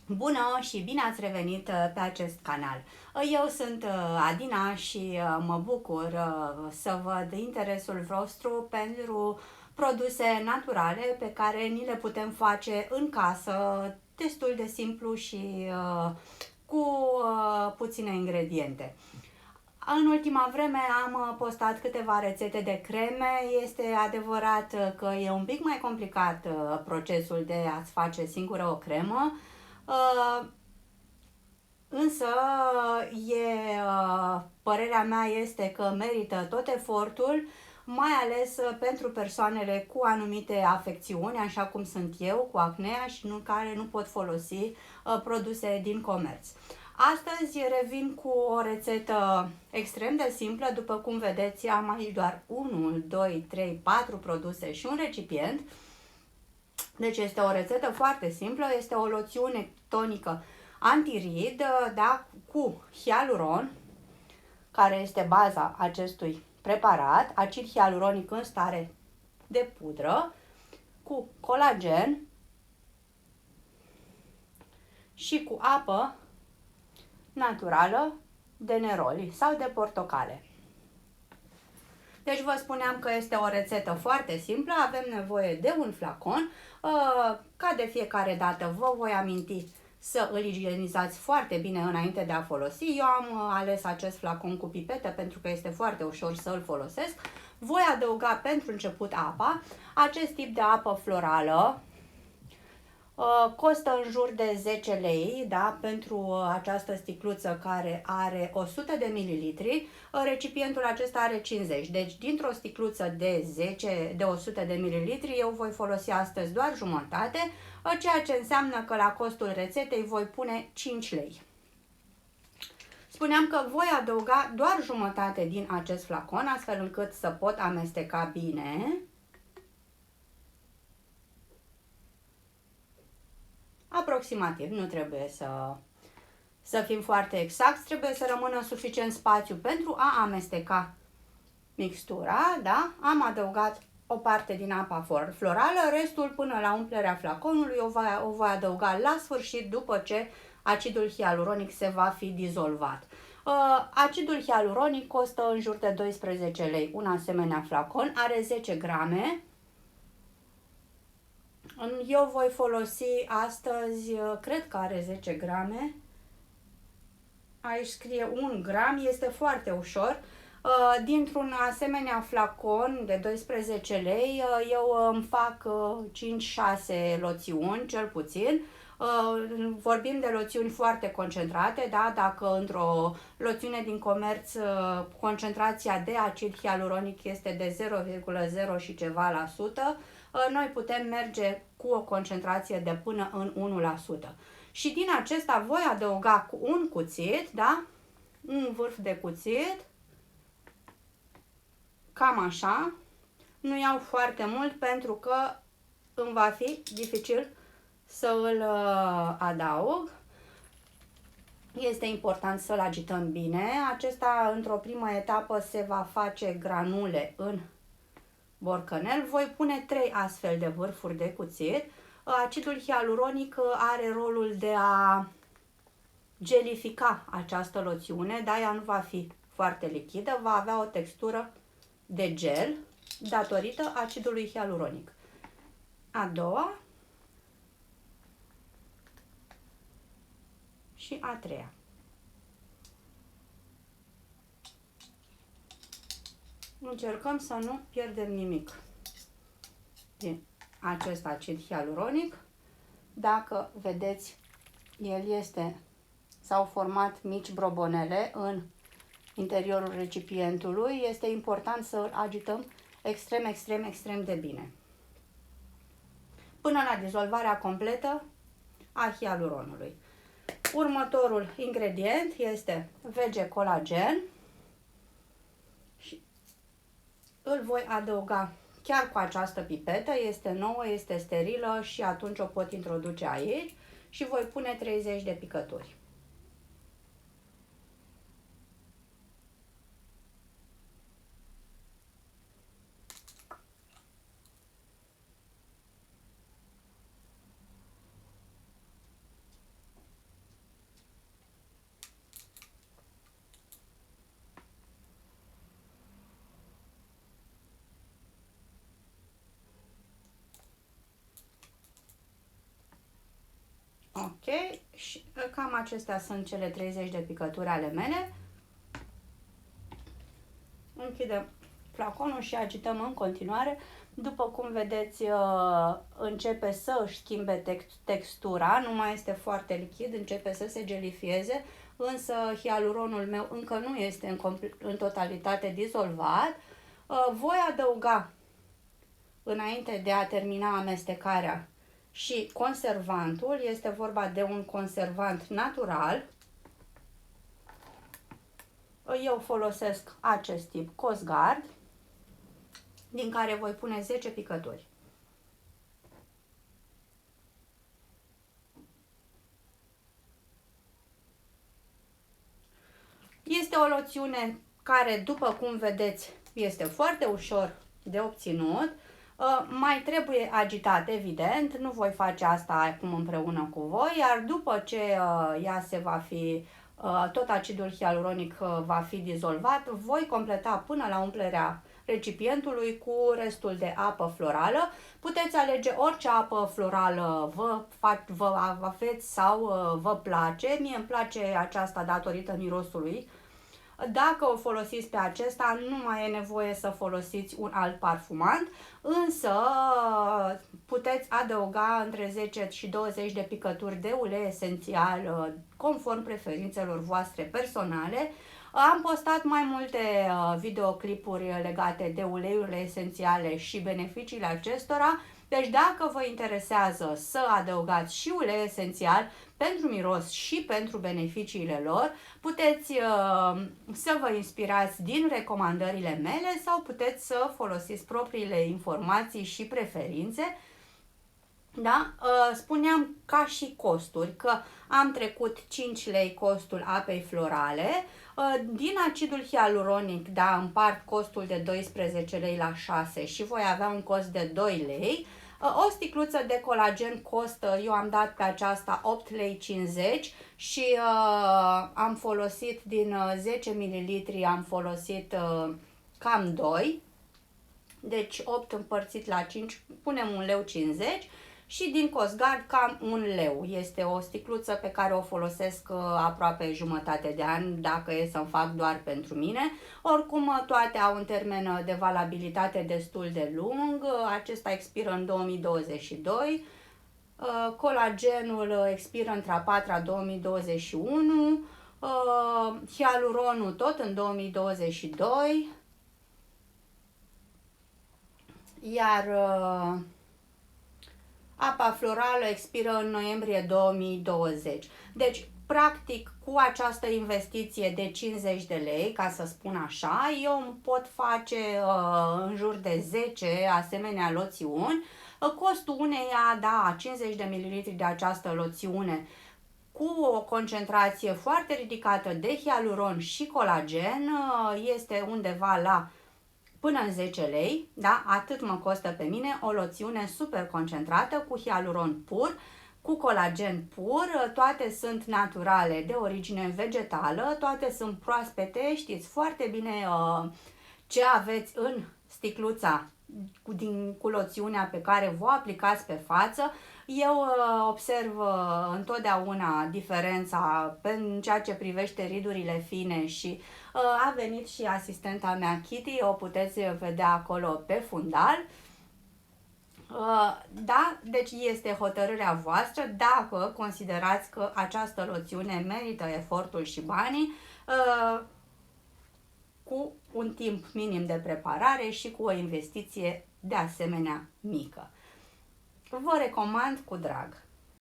Bună și bine ați revenit pe acest canal. Eu sunt Adina și mă bucur să văd interesul vostru pentru produse naturale pe care ni le putem face în casă, destul de simplu și cu puține ingrediente. În ultima vreme am postat câteva rețete de creme. Este adevărat că e un pic mai complicat procesul de a-ți face singură o cremă, uh, însă părerea mea este că merită tot efortul, mai ales pentru persoanele cu anumite afecțiuni, așa cum sunt eu, cu acnea și care nu pot folosi produse din comerț. Astăzi revin cu o rețetă extrem de simplă. După cum vedeți, am aici doar 1, 2, 3, 4 produse și un recipient. Deci este o rețetă foarte simplă, este o loțiune tonică antirid, da, cu hialuron, care este baza acestui preparat, acid hialuronic în stare de pudră, cu colagen și cu apă naturală de neroli sau de portocale. Deci vă spuneam că este o rețetă foarte simplă, avem nevoie de un flacon. Ca de fiecare dată vă voi aminti să îl igienizați foarte bine înainte de a folosi. Eu am ales acest flacon cu pipetă pentru că este foarte ușor să îl folosesc. Voi adăuga pentru început apa. Acest tip de apă florală costă în jur de 10 lei, da, pentru această sticluță care are 100 de mililitri. Recipientul acesta are 50, deci dintr-o sticluță de 100 de mililitri eu voi folosi astăzi doar jumătate, ceea ce înseamnă că la costul rețetei voi pune 5 lei. Spuneam că voi adăuga doar jumătate din acest flacon, astfel încât să pot amesteca bine. Aproximativ, nu trebuie să fim foarte exact, trebuie să rămână suficient spațiu pentru a amesteca mixtura, da? Am adăugat o parte din apa florală, restul până la umplerea flaconului o voi adăuga la sfârșit după ce acidul hialuronic se va fi dizolvat. Acidul hialuronic costă în jur de 12 lei un asemenea flacon, are 10 grame. Eu voi folosi astăzi, cred că are 10 grame. Aici scrie 1 gram, este foarte ușor. Dintr-un asemenea flacon de 12 lei, eu îmi fac 5-6 loțiuni, cel puțin. Vorbim de loțiuni foarte concentrate, da? Dacă într-o loțiune din comerț concentrația de acid hialuronic este de 0,0 și ceva la sută, noi putem merge cu o concentrație de până în 1%. Și din acesta voi adăuga cu un cuțit, da? Un vârf de cuțit, cam așa. Nu iau foarte mult pentru că îmi va fi dificil să îl adaug. Este important să-l agităm bine. Acesta, într-o primă etapă, se va face granule în borcanel. Voi pune 3 astfel de vârfuri de cuțit. Acidul hialuronic are rolul de a gelifica această loțiune, dar ea nu va fi foarte lichidă, va avea o textură de gel datorită acidului hialuronic. A doua și a treia. Încercăm să nu pierdem nimic din acest acid hialuronic. Dacă vedeți, s-au format mici brobonele în interiorul recipientului. Este important să îl agităm extrem de bine până la dizolvarea completă a hialuronului. Următorul ingredient este VG Colagen și îl voi adăuga chiar cu această pipetă. Este nouă, este sterilă și atunci o pot introduce aici și voi pune 30 de picături. Ok, și cam acestea sunt cele 30 de picături ale mele. Închidem flaconul și agităm în continuare. După cum vedeți, începe să își schimbe textura, nu mai este foarte lichid, începe să se gelifieze, însă hialuronul meu încă nu este în totalitate dizolvat. Voi adăuga, înainte de a termina amestecarea, și conservantul. Este vorba de un conservant natural. Eu folosesc acest tip Coast Guard, din care voi pune 10 picături. Este o loțiune care, după cum vedeți, este foarte ușor de obținut. Mai trebuie agitat, evident, nu voi face asta acum împreună cu voi, iar după ce ea se va fi, tot acidul hialuronic va fi dizolvat, voi completa până la umplerea recipientului cu restul de apă florală. Puteți alege orice apă florală vă aveți sau vă place. Mie îmi place aceasta datorită mirosului. Dacă o folosiți pe acesta, nu mai e nevoie să folosiți un alt parfumant, însă puteți adăuga între 10 și 20 de picături de ulei esențial conform preferințelor voastre personale. Am postat mai multe videoclipuri legate de uleiurile esențiale și beneficiile acestora. Deci dacă vă interesează să adăugați și ulei esențial pentru miros și pentru beneficiile lor, puteți să vă inspirați din recomandările mele sau puteți să folosiți propriile informații și preferințe. Da? Spuneam ca și costuri că am trecut 5 lei costul apei florale. Din acidul hialuronic, da, împart costul de 12 lei la 6 și voi avea un cost de 2 lei. O sticluță de colagen costă, eu am dat pe aceasta 8 lei 50 și am folosit din 10 ml, am folosit cam 2. Deci 8 împărțit la 5, punem 1 leu 50 și din Coast Guard cam 1 leu. Este o sticluță pe care o folosesc aproape jumătate de an, dacă e să-mi fac doar pentru mine. Oricum, toate au un termen de valabilitate destul de lung. Acesta expiră în 2022. Colagenul expiră între a 4-a 2021. Hialuronul tot în 2022. Iar apa florală expiră în noiembrie 2020. Deci, practic, cu această investiție de 50 de lei, ca să spun așa, eu îmi pot face în jur de 10 asemenea loțiuni. Costul uneia, da, 50 de ml de această loțiune cu o concentrație foarte ridicată de hialuron și colagen este undeva la până în 10 lei, da? Atât mă costă pe mine o loțiune super concentrată cu hialuron pur, cu colagen pur, toate sunt naturale, de origine vegetală, toate sunt proaspete, știți foarte bine ce aveți în sticluța cu loțiunea pe care vă aplicați pe față. Eu observ întotdeauna diferența în ceea ce privește ridurile fine și a venit și asistenta mea Kitty, o puteți vedea acolo pe fundal. Da, deci este hotărârea voastră dacă considerați că această loțiune merită efortul și banii cu un timp minim de preparare și cu o investiție de asemenea mică. Vă recomand cu drag.